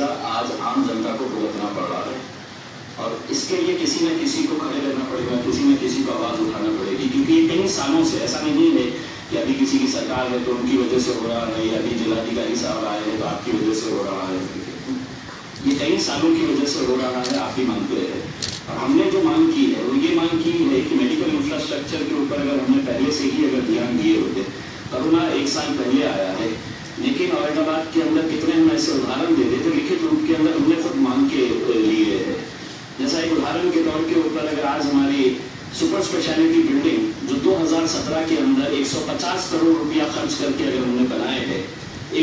खामियाजा आज आम जनता को भुगतना पड़ रहा है और इसके लिए किसी न किसी को खड़े रहना पड़ेगा, किसी न किसी को आवाज उठाना पड़ेगी, क्योंकि कई सालों से ऐसा नहीं है कि अभी किसी की सरकार है तो उनकी वजह से हो रहा है, या अभी जिलाधिकारी साहब आए हैं तो आपकी वजह से हो रहा है। ये कई सालों की वजह से हो रहा है, आप ही मानते हैं। और हमने जो मांग की है वो ये मांग की है कि मेडिकल इंफ्रास्ट्रक्चर के ऊपर अगर हमने पहले से ही अगर ध्यान दिए होते, कोरोना 1 साल पहले आया है, लेकिन औरंगाबाद के अंदर कितने हम ऐसे उदाहरण दे देते लिखित रूप के अंदर हमने खुद मांग के लिए है। जैसा एक उदाहरण के तौर के ऊपर अगर आज हमारी सुपर स्पेशलिटी बिल्डिंग जो 2017 के अंदर 150 करोड़ रुपया खर्च करके अगर हमने बनाए हैं,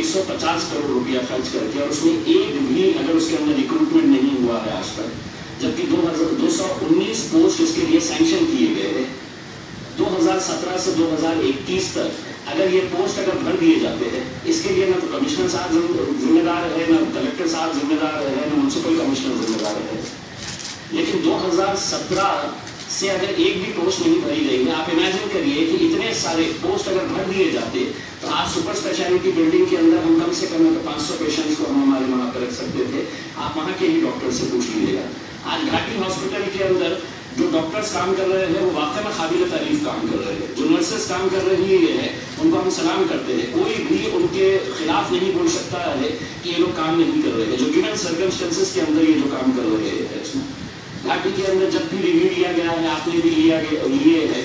150 करोड़ रुपया खर्च करके, और उसमें एक भी अगर उसके अंदर रिक्रूटमेंट नहीं हुआ है आज तक, जबकि 219 पोस्ट इसके लिए सैंक्शन किए गए हैं। 2017 से 2021 तक अगर ये पोस्ट अगर भर दिए जाते हैं, इसके लिए ना तो कमिश्नर साहब जिम्मेदार है, ना कलेक्टर साहब जिम्मेदार है, ना म्युनिसिपल कमिश्नर जिम्मेदार है। लेकिन 2017 से अगर एक भी पोस्ट नहीं भरी गई है, आप इमेजिन करिए कि इतने सारे पोस्ट अगर भर दिए जाते तो आज सुपर स्पेशलिटी बिल्डिंग के अंदर हम कम से कम 500 पेशेंट्स को हम हमारे वहां पर रख सकते थे। आप वहां के ही डॉक्टर से पूछ लीजिएगा। आज घाटी हॉस्पिटल के अंदर जो डॉक्टर्स काम कर रहे हैं वो वाकई में काबिल तारीफ काम कर रहे हैं। जो नर्सेस काम कर रही है उनको हम सलाम करते हैं, कोई भी उनके खिलाफ नहीं बोल सकता है कि ये लोग काम नहीं कर रहे हैं, जो गिवन सर्कमस्टेंसेस के अंदर ये जो काम कर रहे हैं। घाटी के अंदर जब भी रिव्यू लिया गया है, आपने भी लिए है,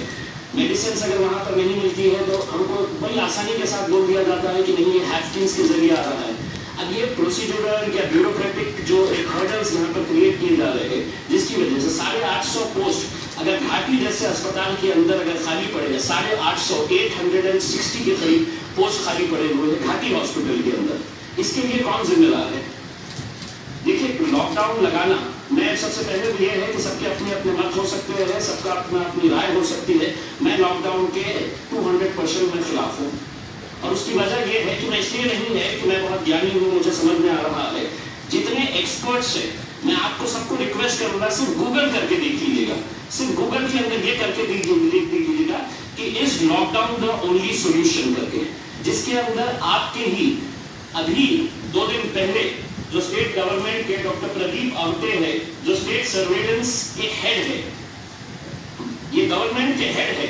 मेडिसिन अगर वहां पर नहीं मिलती है तो हमको बड़ी आसानी के साथ बोल दिया जाता है कि नहीं ये हैफ्टिंग्स के जरिए आ रहा है। अब ये प्रोसीड्यूरल या ब्यूरोक्रेटिक जो एक हर्डल्स यहाँ पर क्रिएट किए जा रहे हैं, जिसकी वजह से 850 पोस्ट अगर घाटी जैसे अस्पताल के अंदर अगर खाली पड़े हैं, 860 के करीब पोस्ट खाली पड़े हुए हैं घाटी हॉस्पिटल के अंदर, इसके लिए कौन जिम्मेदार है? देखिए, लॉकडाउन लगाना मैं सबसे पहले तो ये है कि सबके अपने अपने मत हो सकते हैं, सबका अपना अपनी राय हो सकती है। मैं लॉकडाउन के 200% में खिलाफ हूँ, और उसकी वजह ये है कि मैं इसलिए नहीं है कि मैं बहुत ज्ञानी हूँ, मुझे समझ में आ रहा है। जितने एक्सपर्ट्स हैं, मैं आपको सबको रिक्वेस्ट करूंगा सिर्फ गूगल करके देख लीजिएगा, सिर्फ गूगल के अंदर ये करके देख लीजिएगा कि is lockdown the only solution करके, जिसके अंदर आपके ही अभी 2 दिन पहले जो स्टेट गवर्नमेंट के डॉक्टर प्रदीप आवटे है, जो स्टेट सर्वेलेंस के हेड है, ये गवर्नमेंट के हेड है,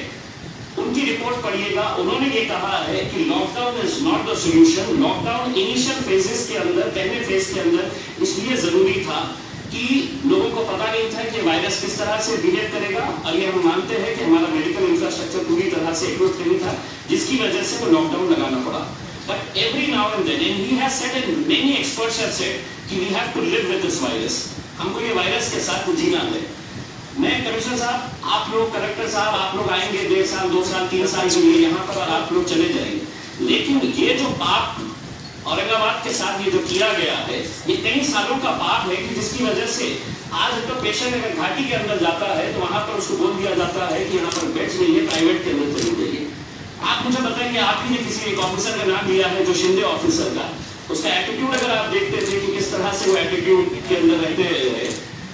उनकी रिपोर्ट पढ़िएगा। उन्होंने ये कहा है कि lockdown is not the solution. Lockdown initial phases के अंदर, पहले फेज के अंदर इसलिए जरूरी था कि लोगों को पता नहीं था कि वायरस किस तरह से बिहेव करेगा, और ये हम मानते हैं कि हमारा मेडिकल इंफ्रास्ट्रक्चर पूरी तरह से इक्विप्ड नहीं था, जिसकी वजह से वो लॉकडाउन लगाना पड़ा। But every now and then, and he has said, and many experts have said, कि we have to live with this virus. हमको ये वायरस के साथ जीना है। मैं कमिश्नर साहब, आप लोग, कलेक्टर साहब, आप लोग आएंगे 1.5 साल, 2 साल, 3 साल के लिए यहाँ पर, और आप लोग चले जाएंगे। लेकिन ये जो पाप औरंगाबाद के साथ ये जो किया गया है, ये कई सालों का पाप है कि जिसकी वजह से आज तो पेशेंट अगर घाटी के अंदर जाता है तो वहां पर उसको बोल दिया जाता है कि यहाँ पर बेड्स नहीं है, प्राइवेट के अंदर चली जाइए। आप मुझे बताएं कि आप ही ने किसी एक ऑफिसर का नाम लिया है जो शिंदे ऑफिसर का, उसका एटीट्यूड अगर आप देखते थे कि किस तरह से वो एटीट्यूड के अंदर रहते हैं,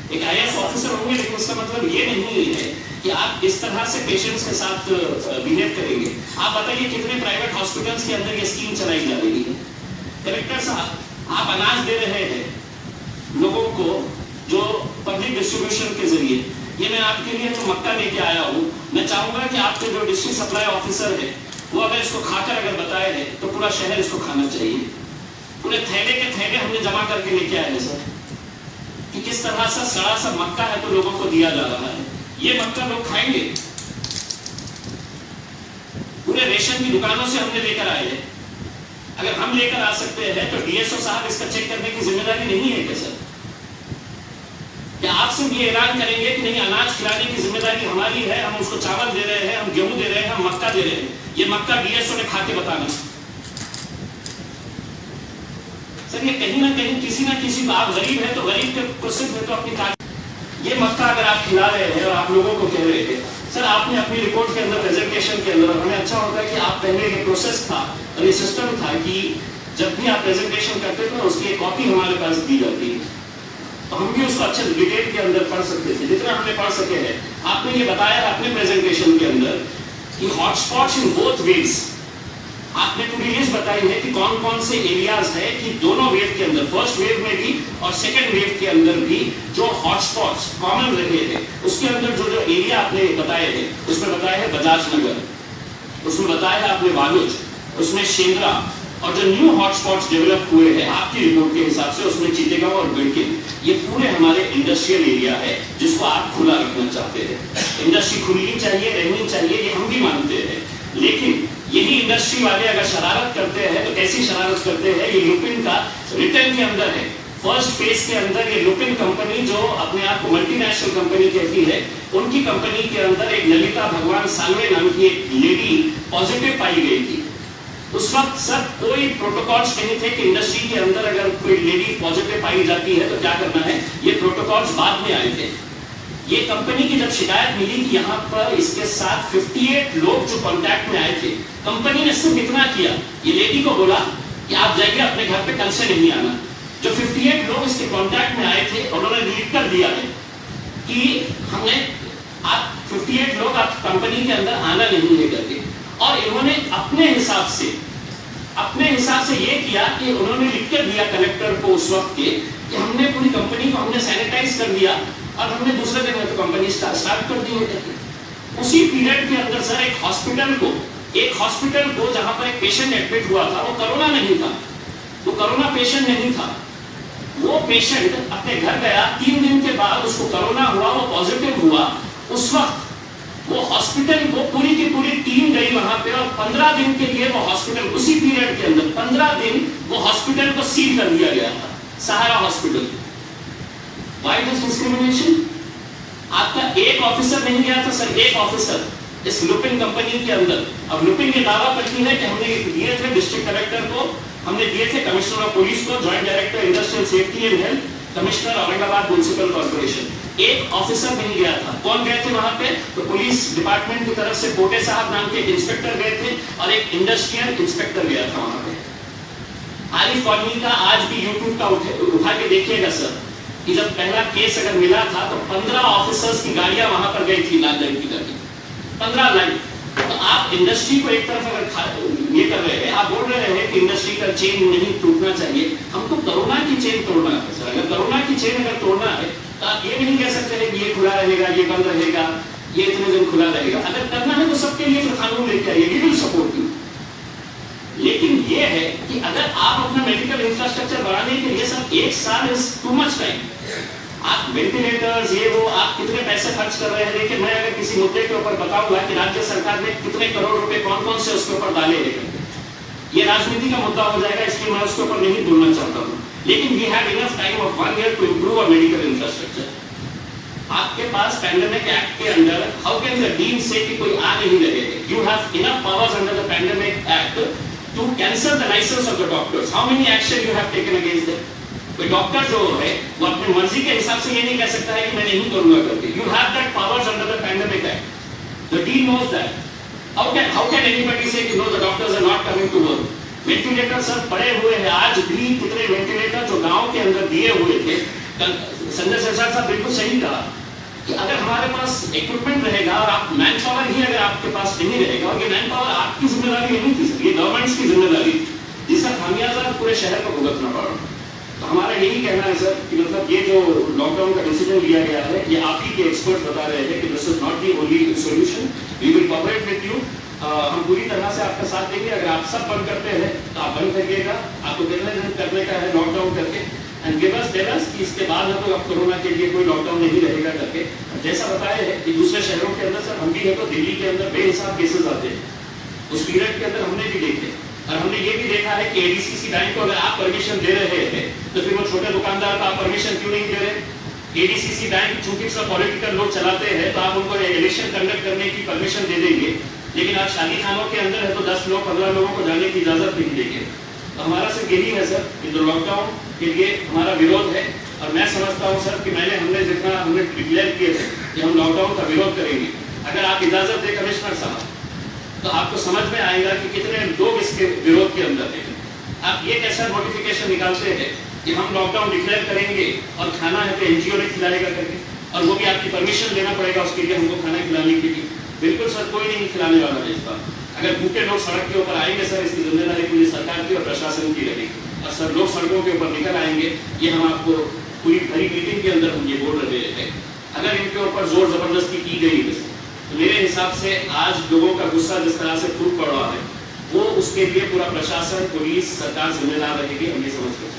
एक IAS ऑफिसर होंगे, लेकिन उसका मतलब ये नहीं है कि आप इस तरह से पेशेंट्स के साथ बिहेव करेंगे। आप बताइए कितने प्राइवेट हॉस्पिटल्स के अंदर ये स्कीम चलाई जा रही है। कलेक्टर साहब, आप अनाज दे रहे हैं लोगों को जो पब्लिक डिस्ट्रीब्यूशन के जरिए, ये मैं आपके लिए जो मक्का लेके आया हूँ, मैं चाहूंगा कि आपके जो डिस्ट्रिक्ट सप्लाई ऑफिसर है वो अगर इसको खाकर अगर बताए हैं तो पूरा शहर इसको खाना चाहिए। पूरे थैले के थैले हमने जमा करके लेके आए हैं सर, कि किस तरह से सड़ा सा मक्का है तो लोगों को दिया जा रहा है। ये मक्का लोग खाएंगे, पूरे रेशन की दुकानों से हमने लेकर आए हैं। अगर हम लेकर आ सकते हैं तो DSO साहब इसका चेक करने की जिम्मेदारी नहीं है क्या सर? क्या आप सिर्फ ये ऐलान करेंगे कि नहीं, अनाज खिलाने की जिम्मेदारी हमारी है, हम उसको चावल दे रहे हैं, हम गेहूं दे रहे हैं, हम मक्का दे रहे हैं, ये मक्का DSO ने खा के बताना। सर ये कहीं ना कहीं किसी ना किसी को, आप गरीब है तो गरीब को सिर्फ है तो अपनी ताकत, ये मक्का अगर आप खिला रहे हैं और आप लोगों को कह रहे हैं सर, आपने अपनी रिपोर्ट के अंदर, प्रेजेंटेशन के अंदर, हमें अच्छा होता है कि आप पहले ये प्रोसेस था और ये सिस्टम था कि जब भी आप प्रेजेंटेशन करते थे उसकी एक कॉपी हमारे पास दी जाती है, तो हम भी उसको अच्छे डिटेल के अंदर पढ़ सकते थे, जितना हमने पढ़ सके हैं। आपने ये बताया अपने प्रेजेंटेशन के अंदर कि हॉटस्पॉट्स इन बोथ वेज, आपने पूरी लिस्ट बताई है कि कौन कौन से एरियाज है कि दोनों वेव के अंदर, फर्स्ट वेव में भी सेकेंड वेव के अंदर भी जो हॉटस्पॉट्स कॉमन रहे थे, उसके अंदर जो जो एरिया आपने बताए थे, उसमें बताया है बजाज नगर, उसमें बताया है आपने वालुज, उसमें शेंद्रा, और जो न्यू हॉटस्पॉट्स डेवलप हुए हैं आपकी रिपोर्ट के हिसाब से उसमें चीतेगांव और बिड़किन, ये पूरे हमारे इंडस्ट्रियल एरिया है जिसको आप खुला रखना चाहते हैं। इंडस्ट्री खुलनी चाहिए, रहनी चाहिए, ये हम भी मानते हैं, लेकिन यही इंडस्ट्री वाले अगर शरारत करते हैं तो कैसी शरारत करते हैं? ये लुपिन का रिटर्न के अंदर है। फर्स्ट फेज के अंदर ये लुपिन कंपनी जो अपने आप को मल्टीनेशनल कंपनी कहती है, उनकी कंपनी के अंदर एक ललिता भगवान सालवे नाम की एक लेडी पॉजिटिव पाई गई थी। उस वक्त सर कोई प्रोटोकॉल्स नहीं थे कि इंडस्ट्री के अंदर अगर कोई लेडी पॉजिटिव पाई जाती है तो क्या करना है, ये प्रोटोकॉल्स बाद में आए थे। ये कंपनी की जब शिकायत मिली कि यहाँ पर इसके साथ 58 लोग जो कांटेक्ट में आए थे, कंपनी ने सिर्फ इतना किया, ये लेडी को बोला कि आप जाइए अपने घर पे, कल से नहीं आना। जो 58 लोग इसके कांटेक्ट में आए थे, उन्होंने लिख कर दिया है कि हमने आप 58 लोग आप कंपनी के अंदर आना नहीं है करके, और इन्होंने अपने हिसाब से ये किया कि उन्होंने लिख कर दिया कलेक्टर को उस वक्त के कि हमने पूरी कंपनी को हमने सैनिटाइज कर दिया और हमने दूसरे दिन में तो कंपनी स्टार्ट कर दी है। उसी पीरियड के अंदर सर एक हॉस्पिटल को जहां पर एक पेशेंट एडमिट हुआ था, वो कोरोना नहीं था, वो कोरोना पेशेंट नहीं था, वो पेशेंट अपने घर गया, 3 दिन के बाद उसको कोरोना हुआ, वो पॉजिटिव हुआ। उस वक्त वो हॉस्पिटल को पूरी की पूरी टीम गई वहां पे और 15 दिन के लिए वो हॉस्पिटल, उसी पीरियड के अंदर 15 दिन वो हॉस्पिटल को सील कर दिया गया था, सहारा हॉस्पिटल। Why this discrimination? आपका एक ऑफिसर नहीं गया था सर, एक ऑफिसर इस लुपिन कंपनी के अंदर। अब लुपिन ये दावा करती है कि हमने दिए थे डिस्ट्रिक्ट कलेक्टर को, हमने दिए थे कमिश्नर ऑफ पुलिस को, joint director industrial safety and health, commissioner Aurangabad municipal corporation. एक ऑफिसर नहीं गया था। कौन गए थे वहां पे? तो पुलिस डिपार्टमेंट की तरफ से कोटे साहब नाम के इंस्पेक्टर गए थे और एक इंडस्ट्रियल इंस्पेक्टर गया था वहां पे। आरिफ कॉलोनी का आज भी यूट्यूब का उठा के देखिएगा सर, कि जब पहला केस अगर मिला था तो 15 ऑफिसर्स की गाड़ियां वहां पर गई थी लाल रंग की गाड़ी, 15 लाइन। तो आप इंडस्ट्री को एक तरफ अगर ये कर रहे हैं, आप बोल रहे हैं कि इंडस्ट्री का चेन नहीं टूटना चाहिए, हमको कोरोना की चेन तोड़ना है सर। अगर कोरोना की चेन अगर तोड़ना है तो आप ये नहीं कह सकते हैं कि ये खुला रहेगा, ये बंद रहेगा, ये इतने दिन खुला रहेगा। अगर करना है तो सबके लिए कानून लेके आइए, वी विल सपोर्ट यू। लेकिन ये है कि अगर आप अपना मेडिकल इंफ्रास्ट्रक्चर बढ़ाने के लिए सर 1 साल इज टू मच टाइम। आप वेंटिलेटर्स ये वो आप कितने पैसे खर्च कर रहे हैं। देखिए, मैं अगर किसी मुद्दे के ऊपर बताऊंगा कि राज्य सरकार ने कितने करोड़ रुपए कौन-कौन से उसके ऊपर डाले हैं, ये राजनीति का मुद्दा हो जाएगा, इसलिए मैं उसके ऊपर नहीं बोलना चाहता हूँ। लेकिन we have enough time of 1 year to improve our medical infrastructure. आपके पास पैंडेमिक एक्ट के अंदर हाउ कैन द डीन से कि कोई आ नहीं रहे, you have enough powers under the pandemic act to cancel the license of the doctors. How many action you have taken against them? कोई डॉक्टर जो है वो अपनी मर्जी के हिसाब से ये नहीं कह सकता है कि मैं नहीं करूंगा करके। You have that powers under the pandemic act, the dean knows that. How can anybody say कि no the doctors are not coming to work? Ventilator sir पड़े हुए हैं, आज भी कितने वेंटिलेटर जो गांव के अंदर दिए हुए थे। संजय सरसार साहब बिल्कुल सही कहा कि अगर हमारे पास इक्विपमेंट रहेगा और आप मैन पावर ही अगर आपके पास नहीं रहेगा, और ये मैन पावर आपकी जिम्मेदारी नहीं थी, ये गवर्नमेंट्स की जिम्मेदारी थी, जिसका खामियाजा पूरे शहर को भुगतना पड़ा। तो हमारा यही कहना है सर कि मतलब ये जो लॉकडाउन का डिसीजन लिया गया है, ये आप ही के एक्सपर्ट बता रहे हैं कि this is not the only solution, we will cooperate with you. हम पूरी तरह से आपका साथ देंगे। अगर आप सब बंद करते हैं तो आप बंद करिएगा, आपको कितने दिन करने का है लॉकडाउन करके, and give us tell us कि इसके बाद हम लोग अब कोरोना के लिए कोई लॉकडाउन नहीं रहेगा करके। जैसा बताया है कि दूसरे शहरों के अंदर सर हम भी है तो दिल्ली के अंदर बेहिसाब केसेस आते हैं, उस पीरियड के अंदर हमने भी देखे, और हमने ये भी देखा है कि एडीसीसी बैंक को अगर आप परमिशन दे रहे हैं तो फिर वो छोटे दुकानदार को आप परमिशन क्यों नहीं दे रहे? एडीसीसी बैंक चूंकि सब पॉलिटिकल लोग चलाते हैं तो आप उनको इलेक्शन कंडक्ट करने की परमिशन दे देंगे, लेकिन आप शादी खानों के अंदर है तो 10 लोग 15 लोगों को जाने की इजाजत नहीं देंगे। तो हमारा सिर्फ यही है सर कि जो लॉकडाउन के लिए हमारा विरोध है, और मैं समझता हूँ सर कि हमने जितना हमने डिक्लेयर किए थे कि हम लॉकडाउन का विरोध करेंगे, अगर आप इजाजत दें कमिश्नर साहब तो आपको समझ में आएगा कि कितने लोग इसके विरोध के अंदर हैं। आप ये कैसा नोटिफिकेशन निकालते हैं कि हम लॉकडाउन डिक्लेयर करेंगे और खाना है तो एनजीओ ने खिलाएगा करके, और वो भी आपकी परमिशन लेना पड़ेगा उसके लिए हमको खाना खिलाने के लिए। बिल्कुल सर, कोई नहीं खिलाने वाला है इस बार। अगर भूखे लोग सड़क के ऊपर आएंगे सर, इसकी जिम्मेदारी पूरी सरकार की और प्रशासन की रहेगी, और सर लोग सड़कों के ऊपर निकल आएंगे, ये हम आपको पूरी भरी मीटिंग के अंदर हम ये बोल रहे थे, अगर इनके ऊपर जोर जबरदस्ती की गई तो मेरे हिसाब से आज लोगों का गुस्सा जिस तरह से फूट पड़ रहा है, वो उसके लिए पूरा प्रशासन, पुलिस, सरकार जिम्मेदार रहेगी, हम ये समझते हैं।